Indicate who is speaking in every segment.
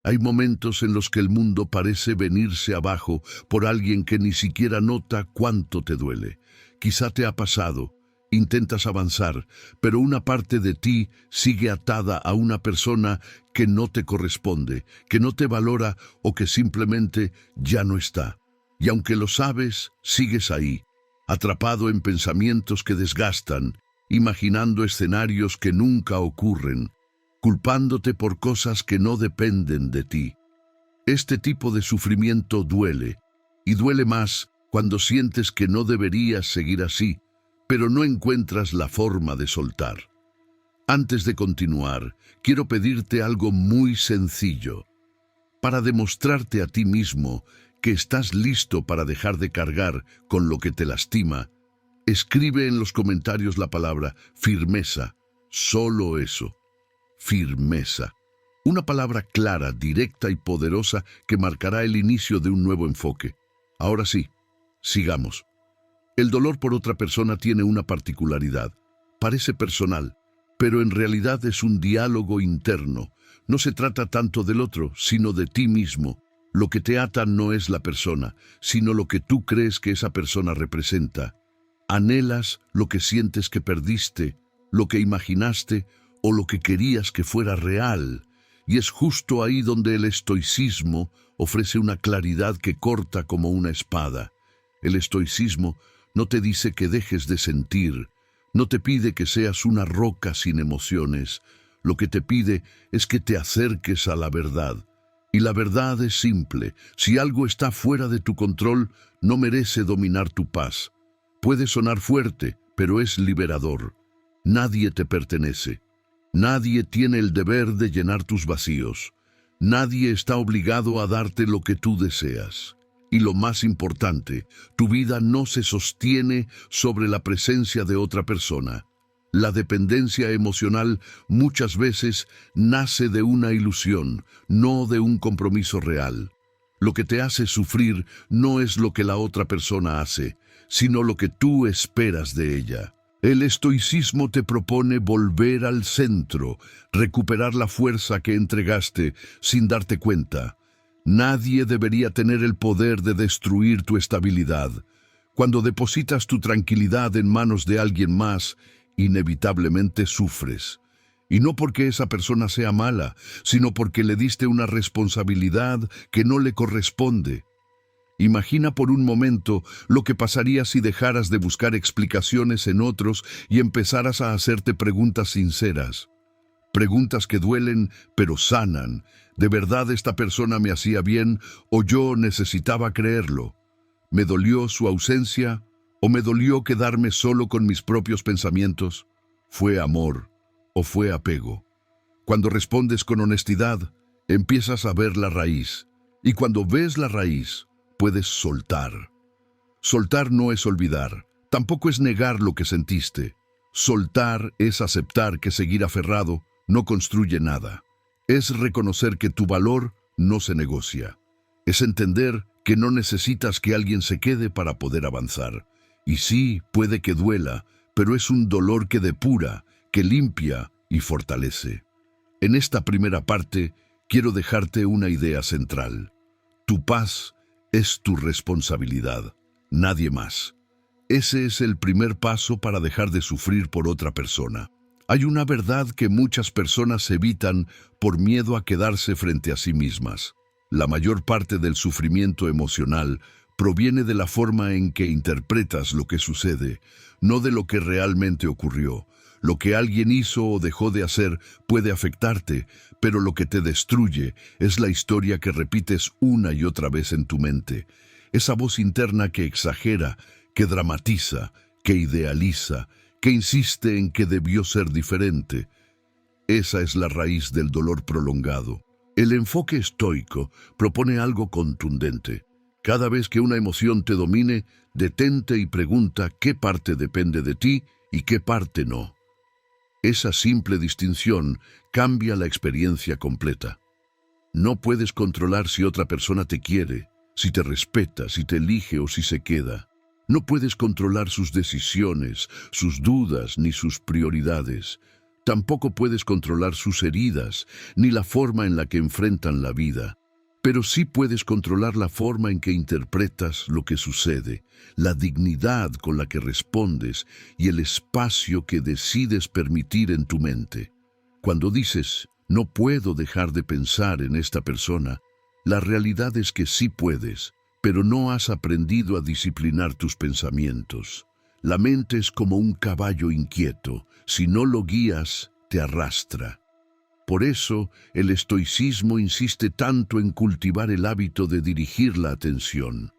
Speaker 1: Hay momentos en los que el mundo parece venirse abajo por alguien que ni siquiera nota cuánto te duele. Quizá te ha pasado, intentas avanzar, pero una parte de ti sigue atada a una persona que no te corresponde, que no te valora o que simplemente ya no está. Y aunque lo sabes, sigues ahí, atrapado en pensamientos que desgastan, imaginando escenarios que nunca ocurren, culpándote por cosas que no dependen de ti. Este tipo de sufrimiento duele, y duele más cuando sientes que no deberías seguir así, pero no encuentras la forma de soltar. Antes de continuar, quiero pedirte algo muy sencillo. Para demostrarte a ti mismo que estás listo para dejar de cargar con lo que te lastima, escribe en los comentarios la palabra firmeza, solo eso. Firmeza. Una palabra clara, directa y poderosa que marcará el inicio de un nuevo enfoque. Ahora sí, sigamos. El dolor por otra persona tiene una particularidad. Parece personal, pero en realidad es un diálogo interno. No se trata tanto del otro, sino de ti mismo. Lo que te ata no es la persona, sino lo que tú crees que esa persona representa. Anhelas lo que sientes que perdiste, lo que imaginaste o lo que querías que fuera real. Y es justo ahí donde el estoicismo ofrece una claridad que corta como una espada. El estoicismo no te dice que dejes de sentir, no te pide que seas una roca sin emociones. Lo que te pide es que te acerques a la verdad. Y la verdad es simple: si algo está fuera de tu control, no merece dominar tu paz. Puede sonar fuerte, pero es liberador. Nadie te pertenece. Nadie tiene el deber de llenar tus vacíos. Nadie está obligado a darte lo que tú deseas. Y lo más importante, tu vida no se sostiene sobre la presencia de otra persona. La dependencia emocional muchas veces nace de una ilusión, no de un compromiso real. Lo que te hace sufrir no es lo que la otra persona hace, sino lo que tú esperas de ella. El estoicismo te propone volver al centro, recuperar la fuerza que entregaste sin darte cuenta. Nadie debería tener el poder de destruir tu estabilidad. Cuando depositas tu tranquilidad en manos de alguien más, inevitablemente sufres. Y no porque esa persona sea mala, sino porque le diste una responsabilidad que no le corresponde. Imagina por un momento lo que pasaría si dejaras de buscar explicaciones en otros y empezaras a hacerte preguntas sinceras. Preguntas que duelen, pero sanan. ¿De verdad esta persona me hacía bien o yo necesitaba creerlo? ¿Me dolió su ausencia o me dolió quedarme solo con mis propios pensamientos? ¿Fue amor o fue apego? Cuando respondes con honestidad, empiezas a ver la raíz. Y cuando ves la raíz, puedes soltar. Soltar no es olvidar, tampoco es negar lo que sentiste. Soltar es aceptar que seguir aferrado no construye nada. Es reconocer que tu valor no se negocia. Es entender que no necesitas que alguien se quede para poder avanzar. Y sí, puede que duela, pero es un dolor que depura, que limpia y fortalece. En esta primera parte, quiero dejarte una idea central. Tu paz es tu responsabilidad, nadie más. Ese es el primer paso para dejar de sufrir por otra persona. Hay una verdad que muchas personas evitan por miedo a quedarse frente a sí mismas. La mayor parte del sufrimiento emocional proviene de la forma en que interpretas lo que sucede, no de lo que realmente ocurrió. Lo que alguien hizo o dejó de hacer puede afectarte, pero lo que te destruye es la historia que repites una y otra vez en tu mente. Esa voz interna que exagera, que dramatiza, que idealiza, que insiste en que debió ser diferente. Esa es la raíz del dolor prolongado. El enfoque estoico propone algo contundente. Cada vez que una emoción te domine, detente y pregunta qué parte depende de ti y qué parte no. Esa simple distinción cambia la experiencia completa. No puedes controlar si otra persona te quiere, si te respeta, si te elige o si se queda. No puedes controlar sus decisiones, sus dudas ni sus prioridades. Tampoco puedes controlar sus heridas, ni la forma en la que enfrentan la vida. Pero sí puedes controlar la forma en que interpretas lo que sucede, la dignidad con la que respondes y el espacio que decides permitir en tu mente. Cuando dices, no puedo dejar de pensar en esta persona, la realidad es que sí puedes, pero no has aprendido a disciplinar tus pensamientos. La mente es como un caballo inquieto. Si no lo guías, te arrastra. Por eso, el estoicismo insiste tanto en cultivar el hábito de dirigir la atención.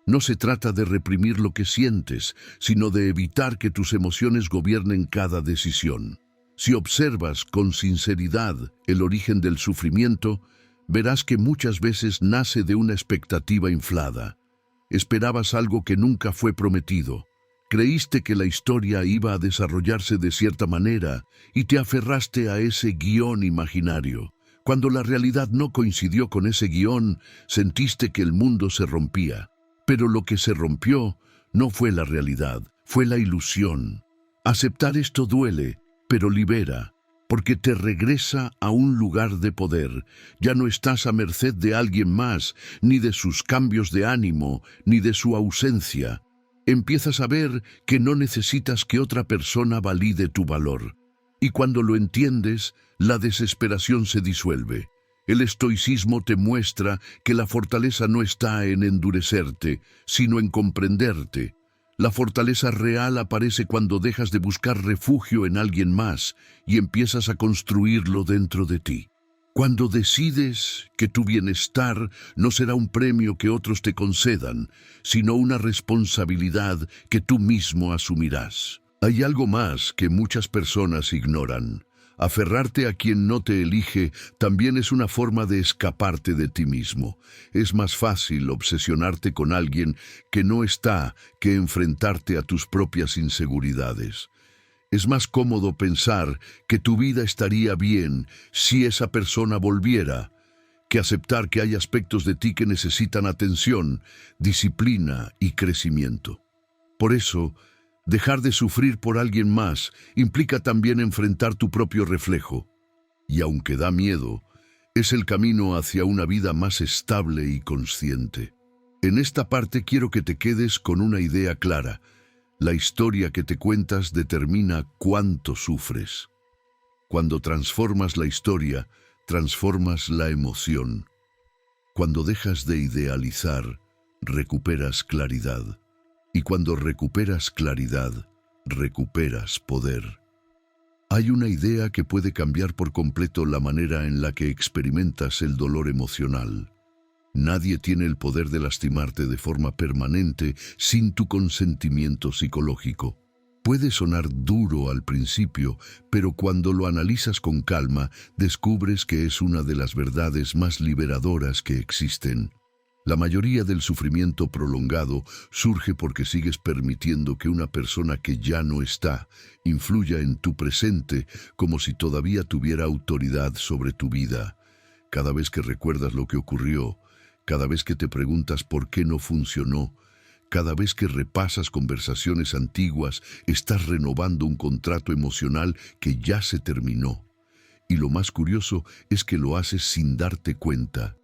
Speaker 1: No se trata de reprimir lo que sientes, sino de evitar que tus emociones gobiernen cada decisión. Si observas con sinceridad el origen del sufrimiento, verás que muchas veces nace de una expectativa inflada. Esperabas algo que nunca fue prometido. Creíste que la historia iba a desarrollarse de cierta manera y te aferraste a ese guión imaginario. Cuando la realidad no coincidió con ese guión, sentiste que el mundo se rompía. Pero lo que se rompió no fue la realidad, fue la ilusión. Aceptar esto duele, pero libera, porque te regresa a un lugar de poder. Ya no estás a merced de alguien más, ni de sus cambios de ánimo, ni de su ausencia. Empiezas a ver que no necesitas que otra persona valide tu valor. Y cuando lo entiendes, la desesperación se disuelve. El estoicismo te muestra que la fortaleza no está en endurecerte, sino en comprenderte. La fortaleza real aparece cuando dejas de buscar refugio en alguien más y empiezas a construirlo dentro de ti. Cuando decides que tu bienestar no será un premio que otros te concedan, sino una responsabilidad que tú mismo asumirás. Hay algo más que muchas personas ignoran. Aferrarte a quien no te elige también es una forma de escaparte de ti mismo. Es más fácil obsesionarte con alguien que no está que enfrentarte a tus propias inseguridades. Es más cómodo pensar que tu vida estaría bien si esa persona volviera, que aceptar que hay aspectos de ti que necesitan atención, disciplina y crecimiento. Por eso, dejar de sufrir por alguien más implica también enfrentar tu propio reflejo. Y aunque da miedo, es el camino hacia una vida más estable y consciente. En esta parte quiero que te quedes con una idea clara. La historia que te cuentas determina cuánto sufres. Cuando transformas la historia, transformas la emoción. Cuando dejas de idealizar, recuperas claridad. Y cuando recuperas claridad, recuperas poder. Hay una idea que puede cambiar por completo la manera en la que experimentas el dolor emocional. Nadie tiene el poder de lastimarte de forma permanente sin tu consentimiento psicológico. Puede sonar duro al principio, pero cuando lo analizas con calma, descubres que es una de las verdades más liberadoras que existen. La mayoría del sufrimiento prolongado surge porque sigues permitiendo que una persona que ya no está influya en tu presente como si todavía tuviera autoridad sobre tu vida. Cada vez que recuerdas lo que ocurrió, cada vez que te preguntas por qué no funcionó, cada vez que repasas conversaciones antiguas, estás renovando un contrato emocional que ya se terminó. Y lo más curioso es que lo haces sin darte cuenta.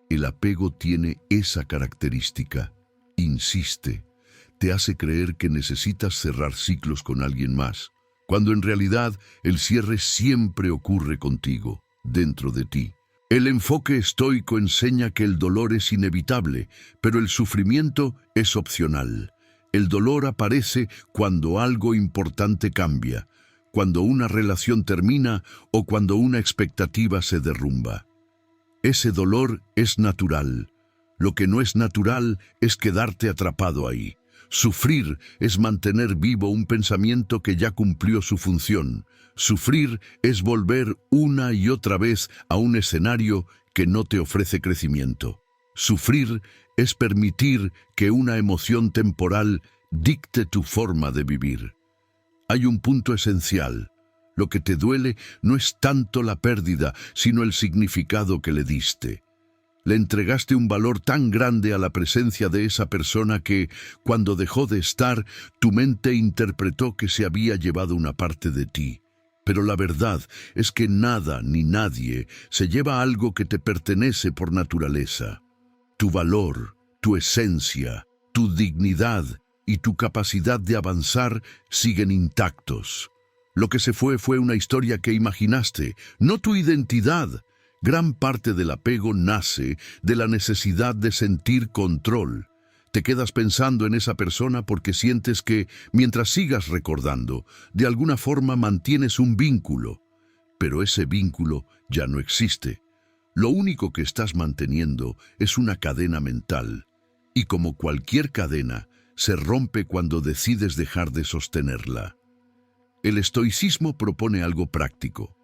Speaker 1: El apego tiene esa característica. Insiste. Te hace creer que necesitas cerrar ciclos con alguien más, cuando en realidad el cierre siempre ocurre contigo, dentro de ti. El enfoque estoico enseña que el dolor es inevitable, pero el sufrimiento es opcional. El dolor aparece cuando algo importante cambia, cuando una relación termina o cuando una expectativa se derrumba. Ese dolor es natural. Lo que no es natural es quedarte atrapado ahí. Sufrir es mantener vivo un pensamiento que ya cumplió su función. Sufrir es volver una y otra vez a un escenario que no te ofrece crecimiento. Sufrir es permitir que una emoción temporal dicte tu forma de vivir. Hay un punto esencial. Lo que te duele no es tanto la pérdida, sino el significado que le diste. Le entregaste un valor tan grande a la presencia de esa persona que, cuando dejó de estar, tu mente interpretó que se había llevado una parte de ti. Pero la verdad es que nada ni nadie se lleva algo que te pertenece por naturaleza. Tu valor, tu esencia, tu dignidad y tu capacidad de avanzar siguen intactos. Lo que se fue una historia que imaginaste, no tu identidad. Gran parte del apego nace de la necesidad de sentir control. Te quedas pensando en esa persona porque sientes que, mientras sigas recordando, de alguna forma mantienes un vínculo. Pero ese vínculo ya no existe. Lo único que estás manteniendo es una cadena mental. Y como cualquier cadena, se rompe cuando decides dejar de sostenerla. El estoicismo propone algo práctico.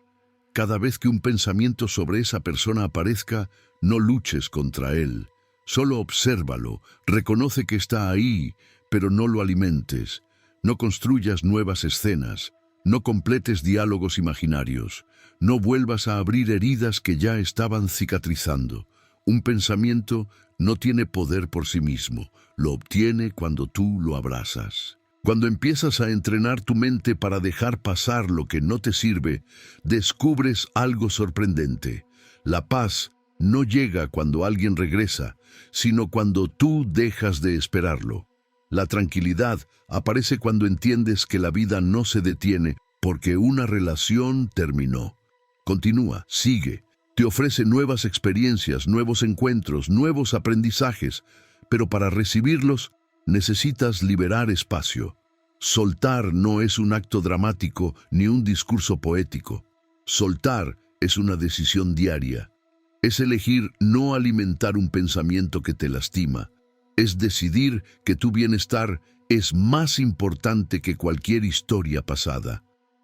Speaker 1: Cada vez que un pensamiento sobre esa persona aparezca, no luches contra él. Solo obsérvalo, reconoce que está ahí, pero no lo alimentes. No construyas nuevas escenas, no completes diálogos imaginarios, no vuelvas a abrir heridas que ya estaban cicatrizando. Un pensamiento no tiene poder por sí mismo, lo obtiene cuando tú lo abrazas. Cuando empiezas a entrenar tu mente para dejar pasar lo que no te sirve, descubres algo sorprendente. La paz no llega cuando alguien regresa, sino cuando tú dejas de esperarlo. La tranquilidad aparece cuando entiendes que la vida no se detiene porque una relación terminó. Continúa, sigue, te ofrece nuevas experiencias, nuevos encuentros, nuevos aprendizajes, pero para recibirlos necesitas liberar espacio. Soltar no es un acto dramático ni un discurso poético. Soltar es una decisión diaria. Es elegir no alimentar un pensamiento que te lastima. Es decidir que tu bienestar es más importante que cualquier historia pasada.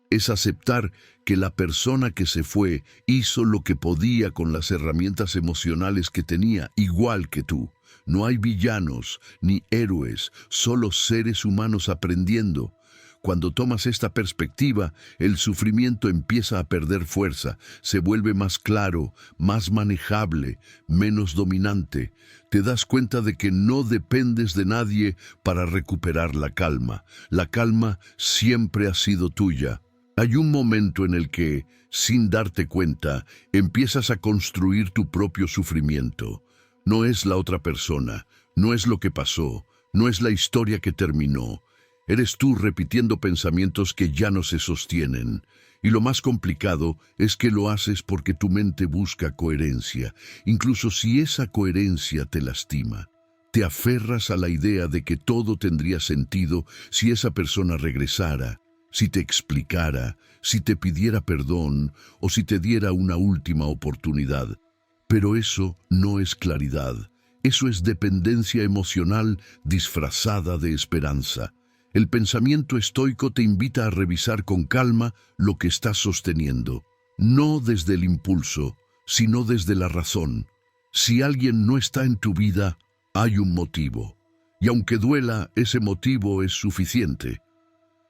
Speaker 1: Es aceptar que la persona que se fue hizo lo que podía con las herramientas emocionales que tenía, igual que tú. No hay villanos ni héroes, solo seres humanos aprendiendo. Cuando tomas esta perspectiva, el sufrimiento empieza a perder fuerza, se vuelve más claro, más manejable, menos dominante. Te das cuenta de que no dependes de nadie para recuperar la calma. La calma siempre ha sido tuya. Hay un momento en el que, sin darte cuenta, empiezas a construir tu propio sufrimiento. No es la otra persona, no es lo que pasó, no es la historia que terminó. Eres tú repitiendo pensamientos que ya no se sostienen. Y lo más complicado es que lo haces porque tu mente busca coherencia, incluso si esa coherencia te lastima. Te aferras a la idea de que todo tendría sentido si esa persona regresara, si te explicara, si te pidiera perdón o si te diera una última oportunidad. Pero eso no es claridad, eso es dependencia emocional disfrazada de esperanza. El pensamiento estoico te invita a revisar con calma lo que estás sosteniendo, no desde el impulso, sino desde la razón. Si alguien no está en tu vida, hay un motivo, y aunque duela, ese motivo es suficiente.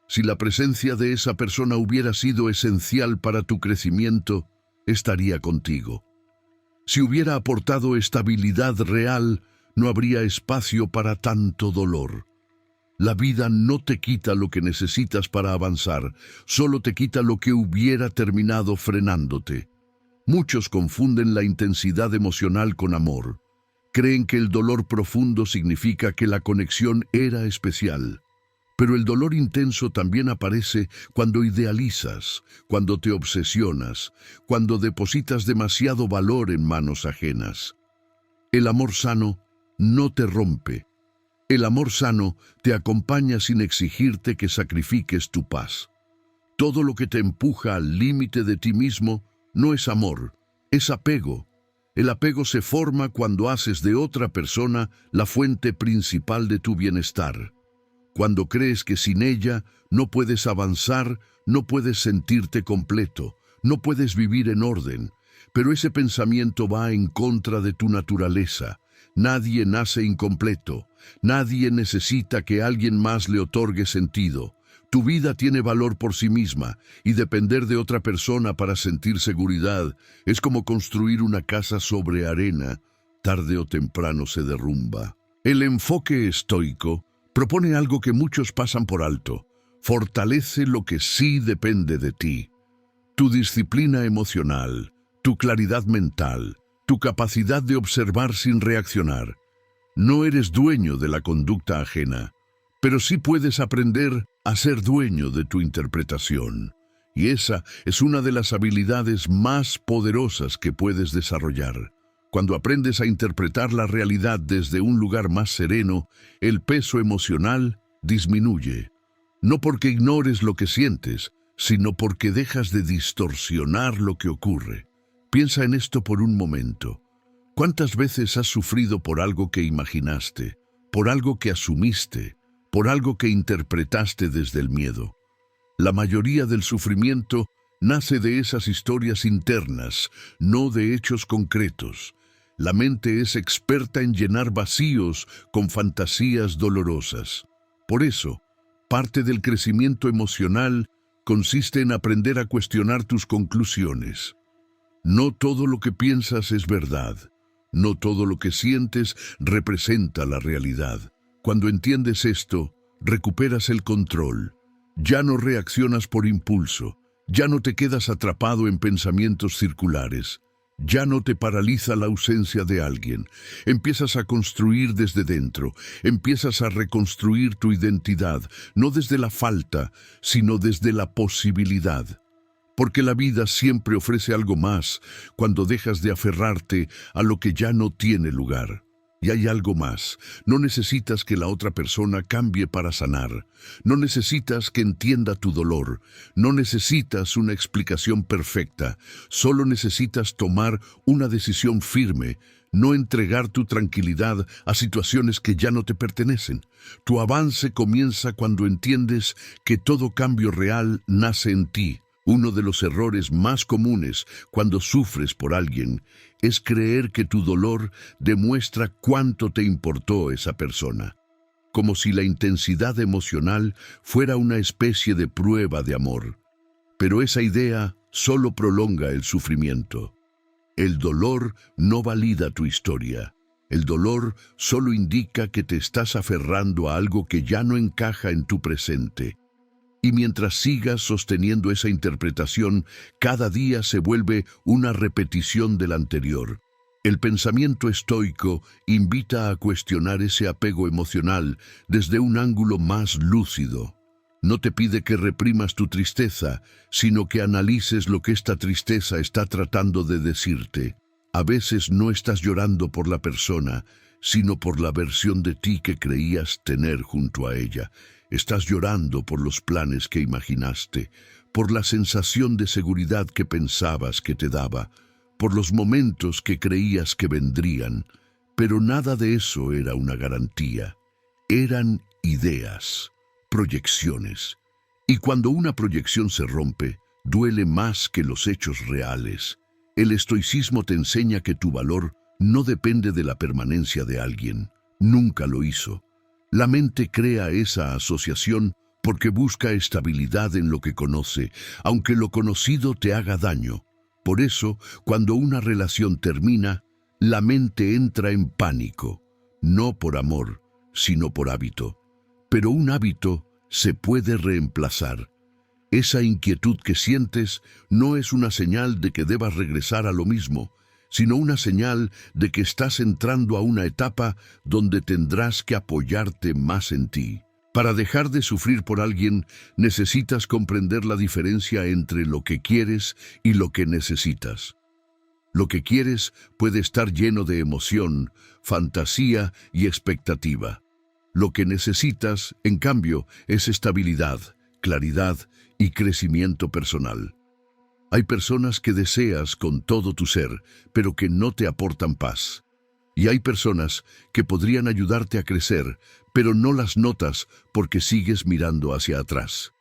Speaker 1: Si la presencia de esa persona hubiera sido esencial para tu crecimiento, estaría contigo. Si hubiera aportado estabilidad real, no habría espacio para tanto dolor. La vida no te quita lo que necesitas para avanzar, solo te quita lo que hubiera terminado frenándote. Muchos confunden la intensidad emocional con amor. Creen que el dolor profundo significa que la conexión era especial. Pero el dolor intenso también aparece cuando idealizas, cuando te obsesionas, cuando depositas demasiado valor en manos ajenas. El amor sano no te rompe. El amor sano te acompaña sin exigirte que sacrifiques tu paz. Todo lo que te empuja al límite de ti mismo no es amor, es apego. El apego se forma cuando haces de otra persona la fuente principal de tu bienestar. Cuando crees que sin ella no puedes avanzar, no puedes sentirte completo, no puedes vivir en orden. Pero ese pensamiento va en contra de tu naturaleza. Nadie nace incompleto. Nadie necesita que alguien más le otorgue sentido. Tu vida tiene valor por sí misma, y depender de otra persona para sentir seguridad es como construir una casa sobre arena. Tarde o temprano se derrumba. El enfoque estoico propone algo que muchos pasan por alto. Fortalece lo que sí depende de ti. Tu disciplina emocional, tu claridad mental, tu capacidad de observar sin reaccionar. No eres dueño de la conducta ajena, pero sí puedes aprender a ser dueño de tu interpretación. Y esa es una de las habilidades más poderosas que puedes desarrollar. Cuando aprendes a interpretar la realidad desde un lugar más sereno, el peso emocional disminuye. No porque ignores lo que sientes, sino porque dejas de distorsionar lo que ocurre. Piensa en esto por un momento. ¿Cuántas veces has sufrido por algo que imaginaste, por algo que asumiste, por algo que interpretaste desde el miedo? La mayoría del sufrimiento nace de esas historias internas, no de hechos concretos. La mente es experta en llenar vacíos con fantasías dolorosas. Por eso, parte del crecimiento emocional consiste en aprender a cuestionar tus conclusiones. No todo lo que piensas es verdad. No todo lo que sientes representa la realidad. Cuando entiendes esto, recuperas el control. Ya no reaccionas por impulso. Ya no te quedas atrapado en pensamientos circulares. Ya no te paraliza la ausencia de alguien. Empiezas a construir desde dentro. Empiezas a reconstruir tu identidad, no desde la falta, sino desde la posibilidad. Porque la vida siempre ofrece algo más cuando dejas de aferrarte a lo que ya no tiene lugar. Y hay algo más. No necesitas que la otra persona cambie para sanar. No necesitas que entienda tu dolor. No necesitas una explicación perfecta. Solo necesitas tomar una decisión firme. No entregar tu tranquilidad a situaciones que ya no te pertenecen. Tu avance comienza cuando entiendes que todo cambio real nace en ti. Uno de los errores más comunes cuando sufres por alguien es creer que tu dolor demuestra cuánto te importó esa persona, como si la intensidad emocional fuera una especie de prueba de amor. Pero esa idea solo prolonga el sufrimiento. El dolor no valida tu historia. El dolor solo indica que te estás aferrando a algo que ya no encaja en tu presente. Y mientras sigas sosteniendo esa interpretación, cada día se vuelve una repetición del anterior. El pensamiento estoico invita a cuestionar ese apego emocional desde un ángulo más lúcido. No te pide que reprimas tu tristeza, sino que analices lo que esta tristeza está tratando de decirte. A veces no estás llorando por la persona, sino por la versión de ti que creías tener junto a ella. Estás llorando por los planes que imaginaste, por la sensación de seguridad que pensabas que te daba, por los momentos que creías que vendrían. Pero nada de eso era una garantía. Eran ideas, proyecciones. Y cuando una proyección se rompe, duele más que los hechos reales. El estoicismo te enseña que tu valor no depende de la permanencia de alguien. Nunca lo hizo. La mente crea esa asociación porque busca estabilidad en lo que conoce, aunque lo conocido te haga daño. Por eso, cuando una relación termina, la mente entra en pánico, no por amor, sino por hábito. Pero un hábito se puede reemplazar. Esa inquietud que sientes no es una señal de que debas regresar a lo mismo, sino una señal de que estás entrando a una etapa donde tendrás que apoyarte más en ti. Para dejar de sufrir por alguien, necesitas comprender la diferencia entre lo que quieres y lo que necesitas. Lo que quieres puede estar lleno de emoción, fantasía y expectativa. Lo que necesitas, en cambio, es estabilidad, claridad y crecimiento personal. Hay personas que deseas con todo tu ser, pero que no te aportan paz. Y hay personas que podrían ayudarte a crecer, pero no las notas porque sigues mirando hacia atrás.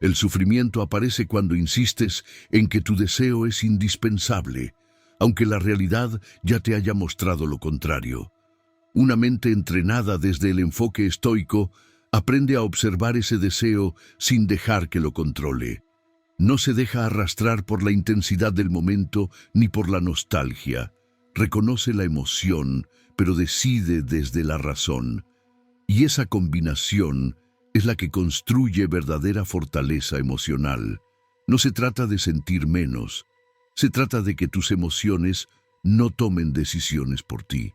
Speaker 1: El sufrimiento aparece cuando insistes en que tu deseo es indispensable, aunque la realidad ya te haya mostrado lo contrario. Una mente entrenada desde el enfoque estoico aprende a observar ese deseo sin dejar que lo controle. No se deja arrastrar por la intensidad del momento ni por la nostalgia. Reconoce la emoción, pero decide desde la razón. Y esa combinación es la que construye verdadera fortaleza emocional. No se trata de sentir menos, se trata de que tus emociones no tomen decisiones por ti.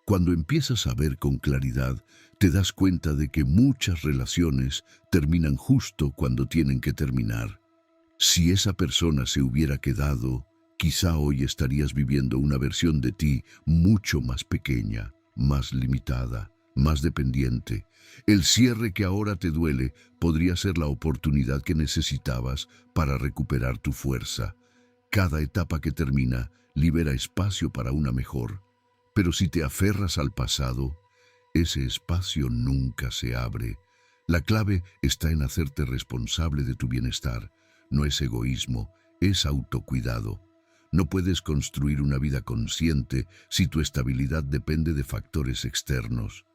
Speaker 1: Cuando empiezas a ver con claridad, te das cuenta de que muchas relaciones terminan justo cuando tienen que terminar. Si esa persona se hubiera quedado, quizá hoy estarías viviendo una versión de ti mucho más pequeña, más limitada, más dependiente. El cierre que ahora te duele podría ser la oportunidad que necesitabas para recuperar tu fuerza. Cada etapa que termina libera espacio para una mejor. Pero si te aferras al pasado, ese espacio nunca se abre. La clave está en hacerte responsable de tu bienestar. No es egoísmo, es autocuidado. No puedes construir una vida consciente si tu estabilidad depende de factores externos.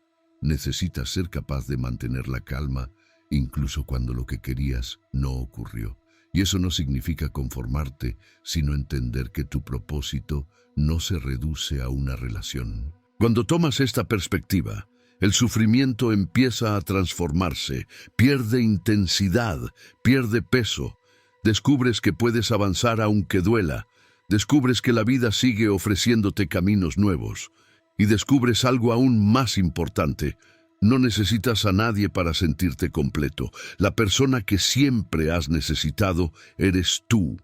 Speaker 1: Necesitas ser capaz de mantener la calma, incluso cuando lo que querías no ocurrió. Y eso no significa conformarte, sino entender que tu propósito no se reduce a una relación. Cuando tomas esta perspectiva, el sufrimiento empieza a transformarse, pierde intensidad, pierde peso. Descubres que puedes avanzar aunque duela. Descubres que la vida sigue ofreciéndote caminos nuevos. Y descubres algo aún más importante. No necesitas a nadie para sentirte completo. La persona que siempre has necesitado eres tú.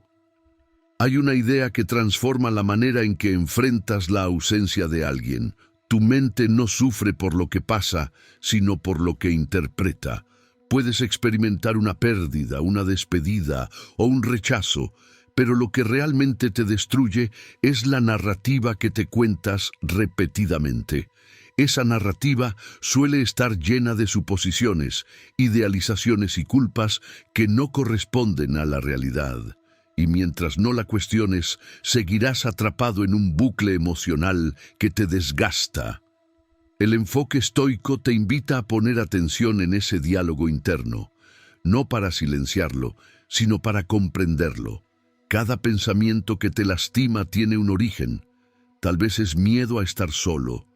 Speaker 1: Hay una idea que transforma la manera en que enfrentas la ausencia de alguien. Tu mente no sufre por lo que pasa, sino por lo que interpreta. Puedes experimentar una pérdida, una despedida o un rechazo, pero lo que realmente te destruye es la narrativa que te cuentas repetidamente. Esa narrativa suele estar llena de suposiciones, idealizaciones y culpas que no corresponden a la realidad. Y mientras no la cuestiones, seguirás atrapado en un bucle emocional que te desgasta. El enfoque estoico te invita a poner atención en ese diálogo interno, no para silenciarlo, sino para comprenderlo. Cada pensamiento que te lastima tiene un origen. Tal vez es miedo a estar solo.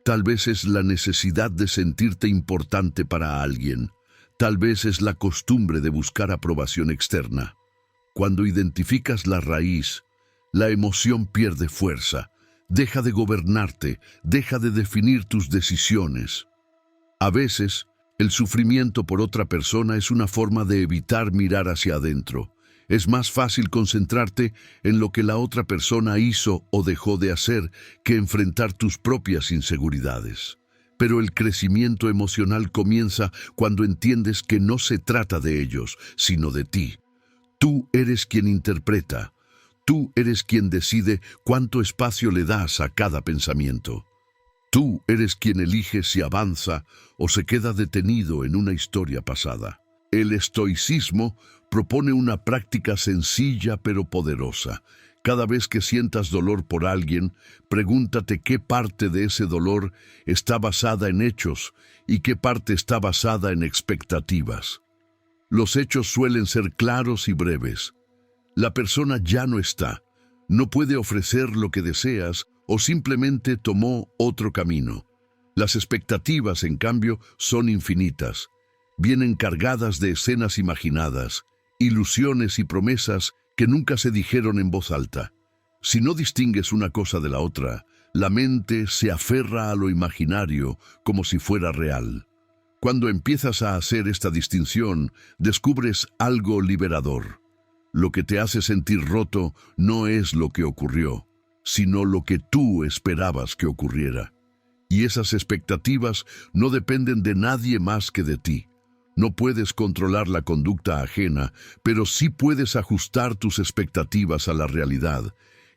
Speaker 1: Tal vez es la necesidad de sentirte importante para alguien. Tal vez es la costumbre de buscar aprobación externa. Cuando identificas la raíz, la emoción pierde fuerza. Deja de gobernarte, deja de definir tus decisiones. A veces, el sufrimiento por otra persona es una forma de evitar mirar hacia adentro. Es más fácil concentrarte en lo que la otra persona hizo o dejó de hacer que enfrentar tus propias inseguridades. Pero el crecimiento emocional comienza cuando entiendes que no se trata de ellos, sino de ti. Tú eres quien interpreta. Tú eres quien decide cuánto espacio le das a cada pensamiento. Tú eres quien elige si avanza o se queda detenido en una historia pasada. El estoicismo propone una práctica sencilla pero poderosa. Cada vez que sientas dolor por alguien, pregúntate qué parte de ese dolor está basada en hechos y qué parte está basada en expectativas. Los hechos suelen ser claros y breves. La persona ya no está, no puede ofrecer lo que deseas o simplemente tomó otro camino. Las expectativas, en cambio, son infinitas. Vienen cargadas de escenas imaginadas, ilusiones y promesas que nunca se dijeron en voz alta. Si no distingues una cosa de la otra, la mente se aferra a lo imaginario como si fuera real. Cuando empiezas a hacer esta distinción, descubres algo liberador. Lo que te hace sentir roto no es lo que ocurrió, sino lo que tú esperabas que ocurriera. Y esas expectativas no dependen de nadie más que de ti. No puedes controlar la conducta ajena, pero sí puedes ajustar tus expectativas a la realidad.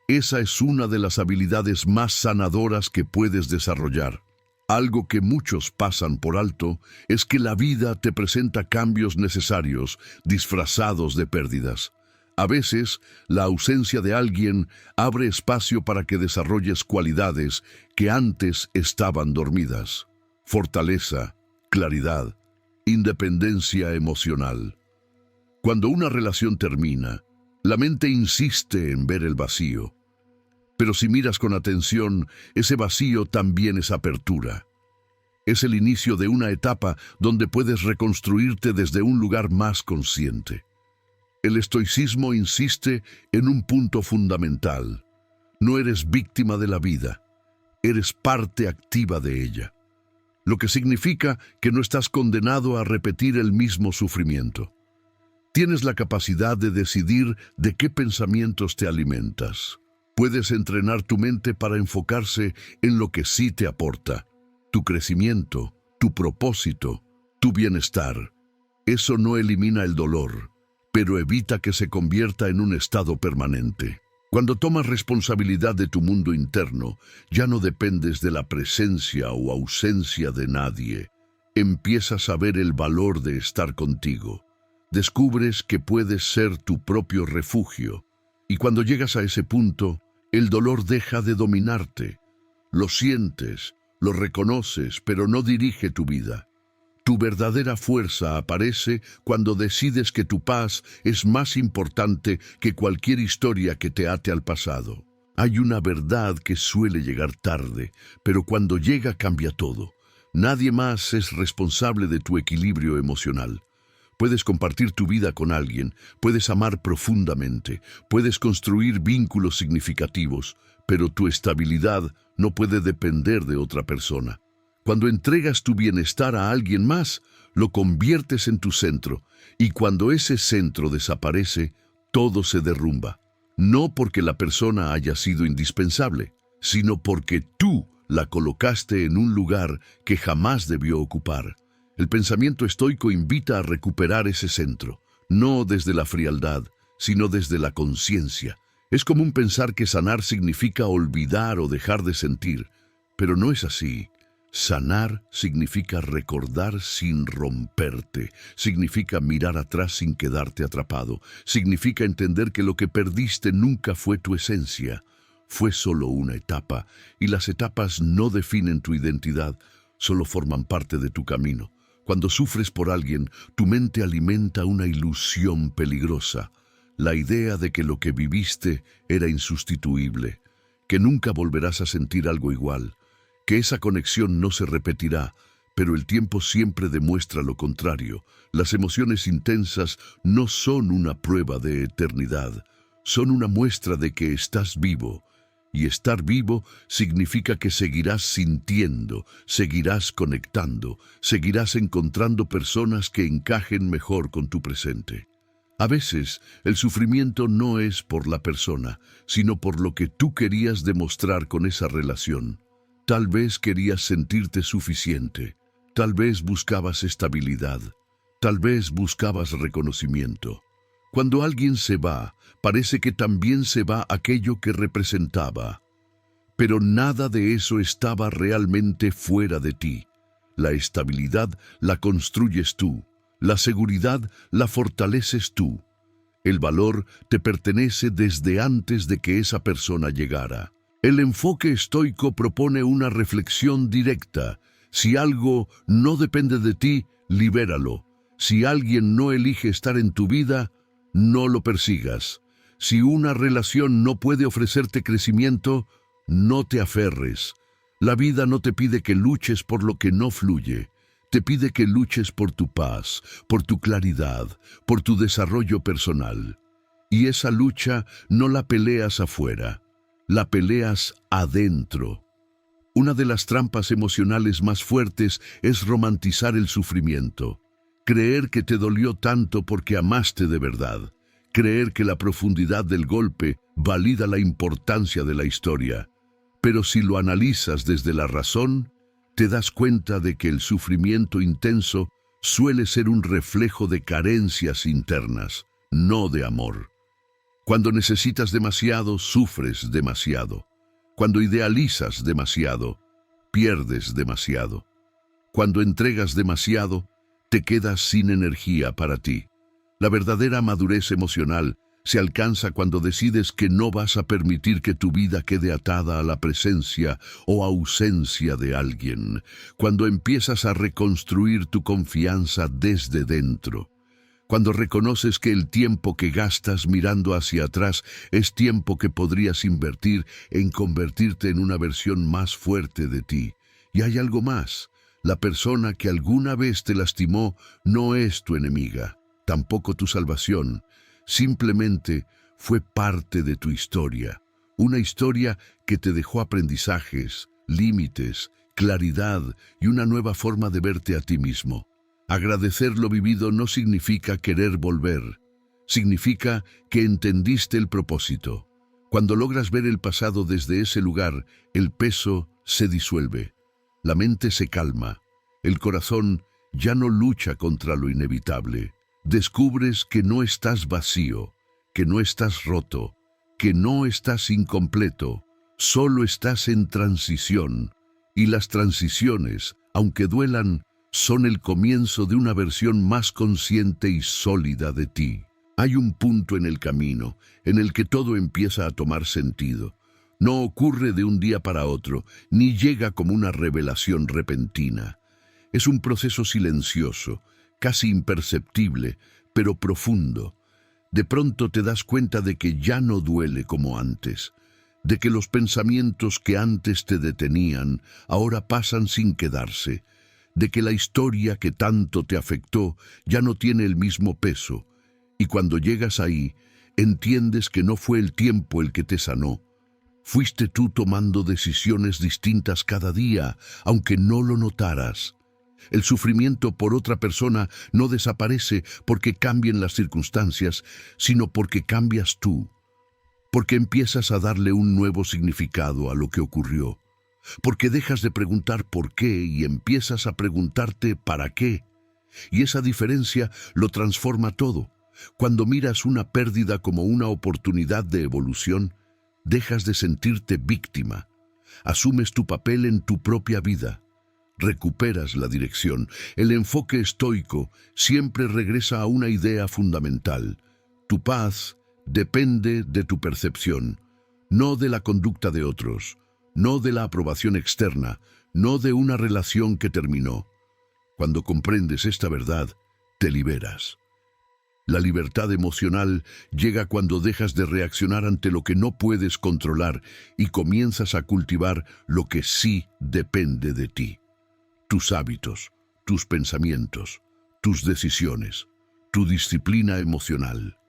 Speaker 1: Esa es una de las habilidades más sanadoras que puedes desarrollar. Algo que muchos pasan por alto es que la vida te presenta cambios necesarios, disfrazados de pérdidas. A veces, la ausencia de alguien abre espacio para que desarrolles cualidades que antes estaban dormidas. Fortaleza, claridad, independencia emocional. Cuando una relación termina, la mente insiste en ver el vacío. Pero si miras con atención, ese vacío también es apertura. Es el inicio de una etapa donde puedes reconstruirte desde un lugar más consciente. El estoicismo insiste en un punto fundamental. No eres víctima de la vida, eres parte activa de ella, lo que significa que no estás condenado a repetir el mismo sufrimiento. Tienes la capacidad de decidir de qué pensamientos te alimentas. Puedes entrenar tu mente para enfocarse en lo que sí te aporta, tu crecimiento, tu propósito, tu bienestar. Eso no elimina el dolor, pero evita que se convierta en un estado permanente. Cuando tomas responsabilidad de tu mundo interno, ya no dependes de la presencia o ausencia de nadie. Empiezas a ver el valor de estar contigo. Descubres que puedes ser tu propio refugio. Y cuando llegas a ese punto, el dolor deja de dominarte. Lo sientes, lo reconoces, pero no dirige tu vida. Tu verdadera fuerza aparece cuando decides que tu paz es más importante que cualquier historia que te ate al pasado. Hay una verdad que suele llegar tarde, pero cuando llega cambia todo. Nadie más es responsable de tu equilibrio emocional. Puedes compartir tu vida con alguien, puedes amar profundamente, puedes construir vínculos significativos, pero tu estabilidad no puede depender de otra persona. Cuando entregas tu bienestar a alguien más, lo conviertes en tu centro, y cuando ese centro desaparece, todo se derrumba. No porque la persona haya sido indispensable, sino porque tú la colocaste en un lugar que jamás debió ocupar. El pensamiento estoico invita a recuperar ese centro, no desde la frialdad, sino desde la conciencia. Es común pensar que sanar significa olvidar o dejar de sentir, pero no es así. Sanar significa recordar sin romperte, significa mirar atrás sin quedarte atrapado, significa entender que lo que perdiste nunca fue tu esencia, fue solo una etapa, y las etapas no definen tu identidad, solo forman parte de tu camino. Cuando sufres por alguien, tu mente alimenta una ilusión peligrosa, la idea de que lo que viviste era insustituible, que nunca volverás a sentir algo igual, que esa conexión no se repetirá, pero el tiempo siempre demuestra lo contrario. Las emociones intensas no son una prueba de eternidad, son una muestra de que estás vivo. Y estar vivo significa que seguirás sintiendo, seguirás conectando, seguirás encontrando personas que encajen mejor con tu presente. A veces, el sufrimiento no es por la persona, sino por lo que tú querías demostrar con esa relación. Tal vez querías sentirte suficiente, tal vez buscabas estabilidad, tal vez buscabas reconocimiento. Cuando alguien se va, parece que también se va aquello que representaba. Pero nada de eso estaba realmente fuera de ti. La estabilidad la construyes tú, la seguridad la fortaleces tú. El valor te pertenece desde antes de que esa persona llegara. El enfoque estoico propone una reflexión directa. Si algo no depende de ti, libéralo. Si alguien no elige estar en tu vida, no lo persigas. Si una relación no puede ofrecerte crecimiento, no te aferres. La vida no te pide que luches por lo que no fluye. Te pide que luches por tu paz, por tu claridad, por tu desarrollo personal. Y esa lucha no la peleas afuera, la peleas adentro. Una de las trampas emocionales más fuertes es romantizar el sufrimiento. Creer que te dolió tanto porque amaste de verdad. Creer que la profundidad del golpe valida la importancia de la historia. Pero si lo analizas desde la razón, te das cuenta de que el sufrimiento intenso suele ser un reflejo de carencias internas, no de amor. Cuando necesitas demasiado, sufres demasiado. Cuando idealizas demasiado, pierdes demasiado. Cuando entregas demasiado, te quedas sin energía para ti. La verdadera madurez emocional se alcanza cuando decides que no vas a permitir que tu vida quede atada a la presencia o ausencia de alguien, cuando empiezas a reconstruir tu confianza desde dentro, cuando reconoces que el tiempo que gastas mirando hacia atrás es tiempo que podrías invertir en convertirte en una versión más fuerte de ti. Y hay algo más. La persona que alguna vez te lastimó no es tu enemiga, tampoco tu salvación. simplemente fue parte de tu historia, una historia que te dejó aprendizajes, límites, claridad y una nueva forma de verte a ti mismo. Agradecer lo vivido no significa querer volver, significa que entendiste el propósito. Cuando logras ver el pasado desde ese lugar, el peso se disuelve, la mente se calma, el corazón ya no lucha contra lo inevitable. Descubres que no estás vacío, que no estás roto, que no estás incompleto, solo estás en transición. Y las transiciones, aunque duelan, son el comienzo de una versión más consciente y sólida de ti. Hay un punto en el camino en el que todo empieza a tomar sentido. No ocurre de un día para otro, ni llega como una revelación repentina. Es un proceso silencioso, casi imperceptible, pero profundo. De pronto te das cuenta de que ya no duele como antes, de que los pensamientos que antes te detenían ahora pasan sin quedarse, de que la historia que tanto te afectó ya no tiene el mismo peso. Y cuando llegas ahí, entiendes que no fue el tiempo el que te sanó. Fuiste tú tomando decisiones distintas cada día, aunque no lo notaras. El sufrimiento por otra persona no desaparece porque cambien las circunstancias, sino porque cambias tú. Porque empiezas a darle un nuevo significado a lo que ocurrió. Porque dejas de preguntar por qué y empiezas a preguntarte para qué. Y esa diferencia lo transforma todo. Cuando miras una pérdida como una oportunidad de evolución, dejas de sentirte víctima. Asumes tu papel en tu propia vida. Recuperas la dirección. El enfoque estoico siempre regresa a una idea fundamental. Tu paz depende de tu percepción, no de la conducta de otros, no de la aprobación externa, no de una relación que terminó. Cuando comprendes esta verdad, te liberas. La libertad emocional llega cuando dejas de reaccionar ante lo que no puedes controlar y comienzas a cultivar lo que sí depende de ti. Tus hábitos, tus pensamientos, tus decisiones, tu disciplina emocional.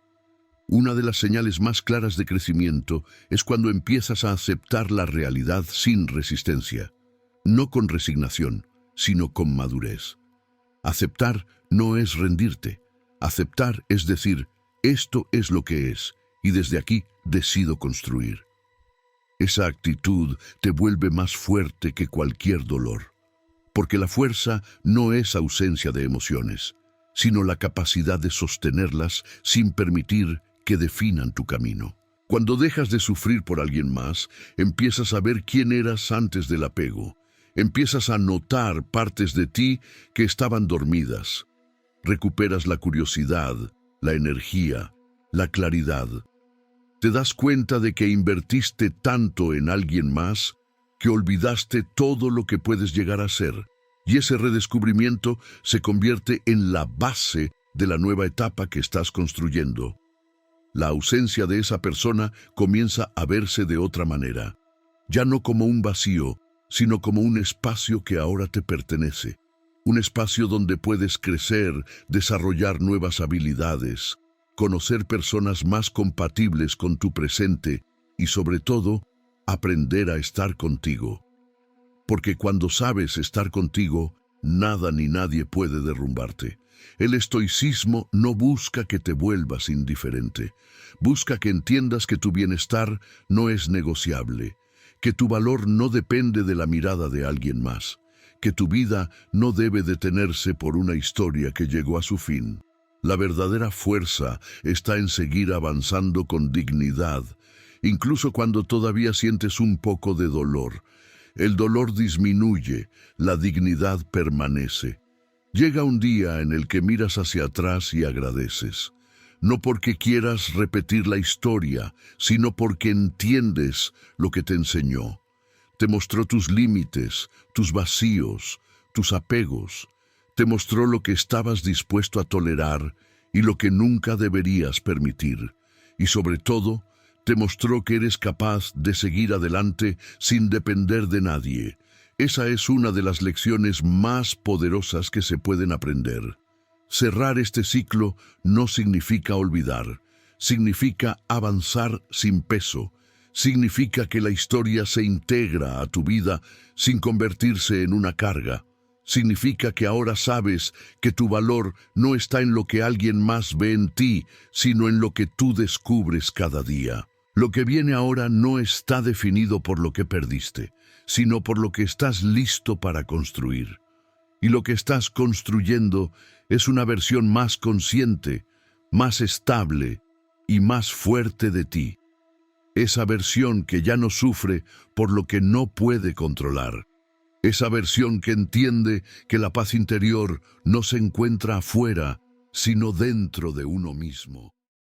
Speaker 1: Una de las señales más claras de crecimiento es cuando empiezas a aceptar la realidad sin resistencia, no con resignación, sino con madurez. Aceptar no es rendirte. Aceptar es decir, esto es lo que es, y desde aquí decido construir. Esa actitud te vuelve más fuerte que cualquier dolor, porque la fuerza no es ausencia de emociones, sino la capacidad de sostenerlas sin permitir que definan tu camino. Cuando dejas de sufrir por alguien más, empiezas a ver quién eras antes del apego. Empiezas a notar partes de ti que estaban dormidas. Recuperas la curiosidad, la energía, la claridad. Te das cuenta de que invertiste tanto en alguien más que olvidaste todo lo que puedes llegar a ser. Y ese redescubrimiento se convierte en la base de la nueva etapa que estás construyendo. La ausencia de esa persona comienza a verse de otra manera, ya no como un vacío, sino como un espacio que ahora te pertenece. Un espacio donde puedes crecer, desarrollar nuevas habilidades, conocer personas más compatibles con tu presente y, sobre todo, aprender a estar contigo. Porque cuando sabes estar contigo, nada ni nadie puede derrumbarte. El estoicismo no busca que te vuelvas indiferente. Busca que entiendas que tu bienestar no es negociable, que tu valor no depende de la mirada de alguien más, que tu vida no debe detenerse por una historia que llegó a su fin. La verdadera fuerza está en seguir avanzando con dignidad, incluso cuando todavía sientes un poco de dolor. El dolor disminuye, la dignidad permanece. Llega un día en el que miras hacia atrás y agradeces, no porque quieras repetir la historia, sino porque entiendes lo que te enseñó. Te mostró tus límites, tus vacíos, tus apegos. Te mostró lo que estabas dispuesto a tolerar y lo que nunca deberías permitir. Y sobre todo, te mostró que eres capaz de seguir adelante sin depender de nadie. Esa es una de las lecciones más poderosas que se pueden aprender. Cerrar este ciclo no significa olvidar, significa avanzar sin peso. Significa que la historia se integra a tu vida sin convertirse en una carga. Significa que ahora sabes que tu valor no está en lo que alguien más ve en ti, sino en lo que tú descubres cada día. Lo que viene ahora no está definido por lo que perdiste, sino por lo que estás listo para construir. Y lo que estás construyendo es una versión más consciente, más estable y más fuerte de ti. Esa versión que ya no sufre por lo que no puede controlar. Esa versión que entiende que la paz interior no se encuentra afuera, sino dentro de uno mismo.